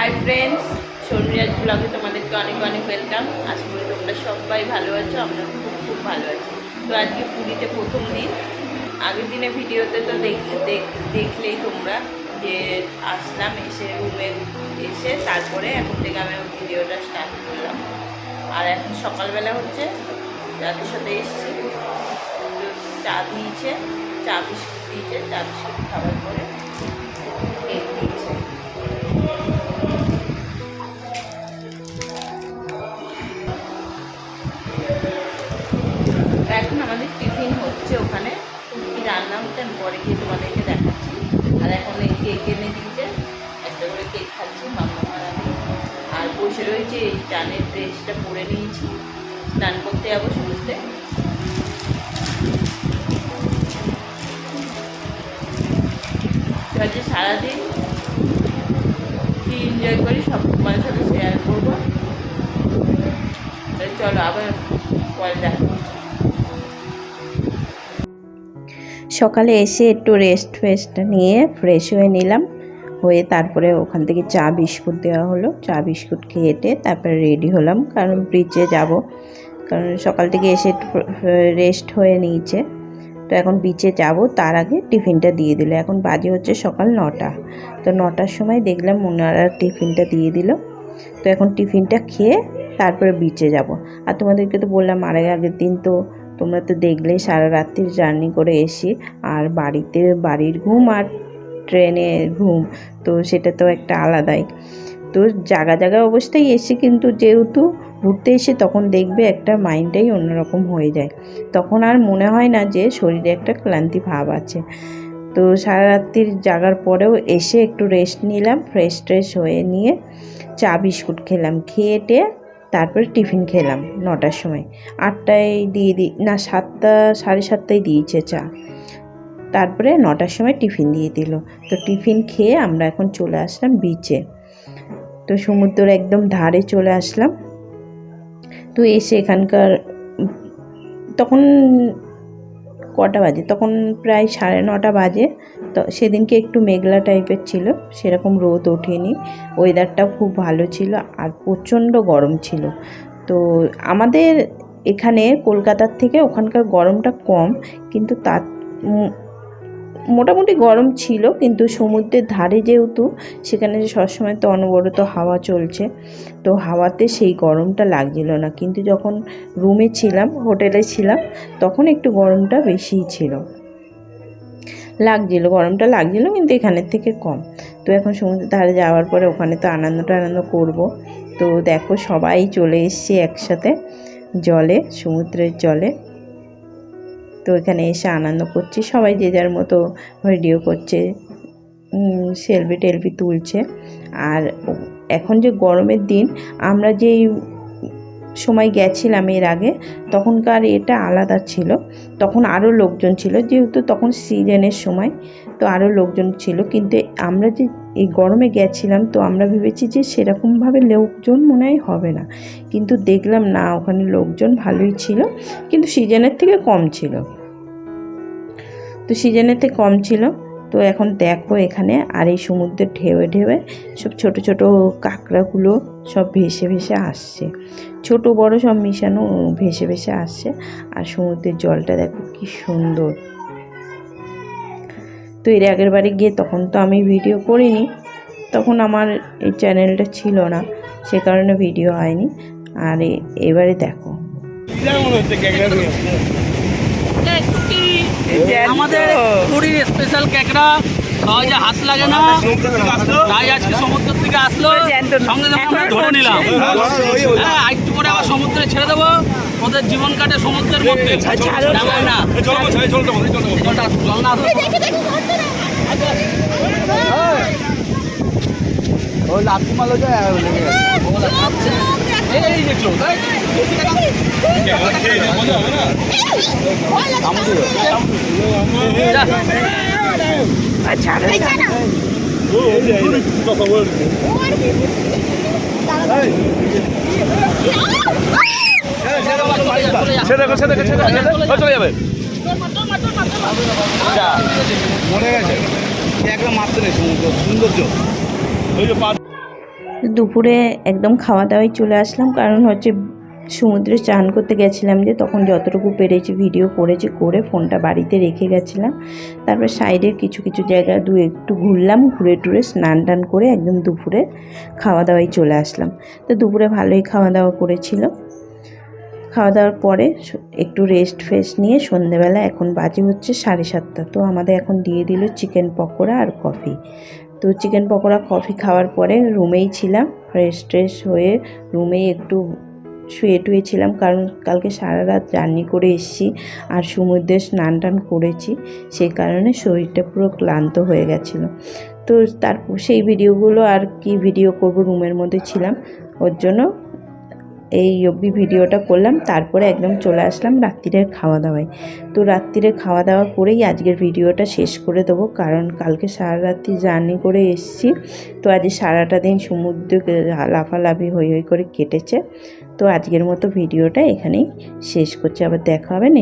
Hi friends, শর্মিরাজ ব্লগে তোমাদেরকে অনেক অনেক ওয়েলকাম। আশা করি তোমরা সবাই ভালো আছো, আমরা খুব খুব ভালো আছি। তো আজকে পুরীতে প্রথম দিন। আগের দিনে ভিডিওতে তো দেখলেই তোমরা যে আসলাম, এসে রুমে এসে তারপরে এখন থেকে আমি ভিডিওটা স্টার্ট করলাম। আর এখন সকালবেলা হচ্ছে, যাদের সাথে এসেছি চা দিয়েছে, চা বিস্কুট দিয়েছে, চা বিস্কুট খাওয়ার পরে কেক দিয়েছে। এখন আমাদের টিফিন হচ্ছে ওখানে, কি রান্না হচ্ছে আমি পরে গিয়ে তোমাদেরকে দেখাচ্ছি। আর এখন এই কেক এনে দিচ্ছে, একটা করে কেক খাচ্ছি মাম্মা আর আমি। আর বসে রয়েছে, এই চানের ড্রেসটা পরে নিয়েছি, স্নান করতে যাবো সমুদ্রে। আজকে সারাদিন কি এনজয় করি সব তোমার সাথে শেয়ার করবো। চলো আবার পরে দেখা। সকালে এসে একটু রেস্ট নিয়ে ফ্রেশ হয়ে নিলাম, হয়ে তারপরে ওখান থেকে চা বিস্কুট দেওয়া হলো। চা বিস্কুট খেয়ে তারপরে রেডি হলাম, কারণ ব্রিজে যাব। কারণ সকাল থেকে এসে একটু রেস্ট হয়ে নিয়েছে, তো এখন বিচে যাব। তার আগে টিফিনটা দিয়ে দিল। এখন বাজে হচ্ছে সকাল 9টা। তো 9টার সময় দেখলাম ওনারা টিফিনটা দিয়ে দিল। তো এখন টিফিনটা খেয়ে তারপরে বিচে যাব। আর তোমাদেরকে তো বললাম আগের দিন, তো তোমরা তো দেখলেই সারা রাত্রির জার্নি করে এসি। আর বাড়ির ঘুম আর ট্রেনের ঘুম, তো সেটা তো একটা আলাদাই। তো জায়গা অবস্থায় এসে, কিন্তু যেহেতু ঘুরতে এসে তখন দেখবে একটা মাইন্ডটাই অন্যরকম হয়ে যায়। তখন আর মনে হয় না যে শরীরে একটা ক্লান্তি ভাব আছে। তো সারা রাত্রির জাগার পরেও এসে একটু রেস্ট নিলাম, ফ্রেশ হয়ে নিয়ে চা বিস্কুট খেলাম। খেয়ে তারপরে টিফিন খেলাম 9টার সময়। 8টায় না 7টা, 7:30টায় দিয়েছে চা। তারপরে 9টার সময় টিফিন দিয়ে দিল। তো টিফিন খেয়ে আমরা এখন চলে আসলাম বিচে। তো সমুদ্রের একদম ধারে চলে আসলাম। তো এসে এখানকার তখন কটা বাজে, তখন প্রায় 9:30 বাজে। তো সেদিনকে একটু মেঘলা টাইপের ছিল, সেরকম রোদ ওঠেনি। ওয়েদারটাও খুব ভালো ছিল, আর প্রচণ্ড গরম ছিল। তো আমাদের এখানে কলকাতার থেকে ওখানকার গরমটা কম, কিন্তু তার মোটামুটি গরম ছিল। কিন্তু সমুদ্রের ধারে যেহেতু, সেখানে সবসময় তো অনবরত হাওয়া চলছে, তো হাওয়াতে সেই গরমটা লাগছিল না। কিন্তু যখন রুমে ছিলাম, হোটেলে ছিলাম, তখন একটু গরমটা বেশিই ছিল, গরমটা লাগছিল, কিন্তু এখানের থেকে কম। তো এখন সমুদ্রের ধারে যাওয়ার পরে ওখানে তো আনন্দ করব। তো দেখো সবাই চলে এসেছি একসাথে জলে, সমুদ্রের জলে। তো এখানে এসে আনন্দ করছি, সবাই যে যার মতো ভিডিও করছে, সেলফি তুলছে। আর এখন যে গরমের দিন, আমরা যেই সময় গেছিলাম এর আগে, তখনকার এটা আলাদা ছিল। তখন আরও লোকজন ছিল, যেহেতু তখন সিজনের সময়, তো আরও লোকজন ছিল। কিন্তু আমরা যে এই গরমে গেছিলাম, তো আমরা ভেবেছি যে সেরকমভাবে লোকজন মনে হয় হবে না, কিন্তু দেখলাম না, ওখানে লোকজন ভালোই ছিল, কিন্তু সিজনের থেকে কম ছিল। তো এখন দেখো এখানে, আর এই সমুদ্রের ঢেউয়ে সব ছোট ছোট কাঁকড়াগুলো সব ভেসে আসছে, ছোট বড় সব মিশানো, ভেসে আসছে। আর সমুদ্রের জলটা দেখো কি সুন্দর। তো এর আগের বারে গিয়ে তখন তো আমি ভিডিও করিনি, তখন আমার এই চ্যানেলটা ছিল না, সে কারণে ভিডিও হয়নি। আর এবারে দেখো আমাদের পুরীর স্পেশাল ক্যাকড়া সহজে হাত লাগে না, তাই আজকে সমুদ্র থেকে আসলো, সঙ্গে আমরা ধরে নিলাম। হ্যাঁ, একটু করে আবার সমুদ্রে ছেড়ে দেবো, ওদের জীবন কাটে সমুদ্রের মধ্যে। না ওই লাঠি মালো যায়, এই দেখলো চলে যাবে। মনে গেছে একটা মাত্র নেই, সৌন্দর্য ওই যে দুপুরে একদম খাওয়া দাওয়ায় চলে আসলাম, কারণ হচ্ছে সমুদ্রে স্নান করতে গেছিলাম যে, তখন যতটুকু পেরেছি ভিডিও করেছি, করে ফোনটা বাড়িতে রেখে গেছিলাম। তারপর সাইডের কিছু কিছু জায়গা একটু ঘুরলাম, ঘুরে টুরে স্নান টান করে একদম দুপুরে খাওয়া দাওয়ায় চলে আসলাম। তো দুপুরে ভালোই খাওয়া দাওয়া করেছিল। খাওয়া দাওয়ার পরে একটু রেস্ট ফেস্ট নিয়ে সন্ধেবেলা এখন বাজে হচ্ছে 7:30। তো আমাদের এখন দিয়ে দিল চিকেন পকোড়া আর কফি। তো চিকেন পকোড়া কফি খাওয়ার পরে রুমেই ছিলাম, ফ্রেশ ট্রেশ হয়ে রুমেই একটু শুয়ে টুয়েছিলাম, কারণ কালকে সারা রাত জার্নি করে এসেছি আর সমুদ্রে স্নান টান করেছি, সেই কারণে শরীরটা পুরো ক্লান্ত হয়ে গেছিলো। তো তারপর সেই ভিডিওগুলো আর কি ভিডিও করব, রুমের মধ্যে ছিলাম, ওর জন্য এই অবধি ভিডিওটা করলাম। তারপরে একদম চলে আসলাম রাত্রিরের খাওয়া দাওয়ায়। তো রাত্রিরের খাওয়া দাওয়া করেই আজকের ভিডিওটা শেষ করে দেবো, কারণ কালকে সারা রাত্রি জার্নি করে এসেছি। তো আজ সারাটা দিন সমুদ্রে লাফালাফি হই হই করে কেটেছে। তো আজকের মতো ভিডিওটা এখানেই শেষ করছি, আবার দেখা হবে নেক্সট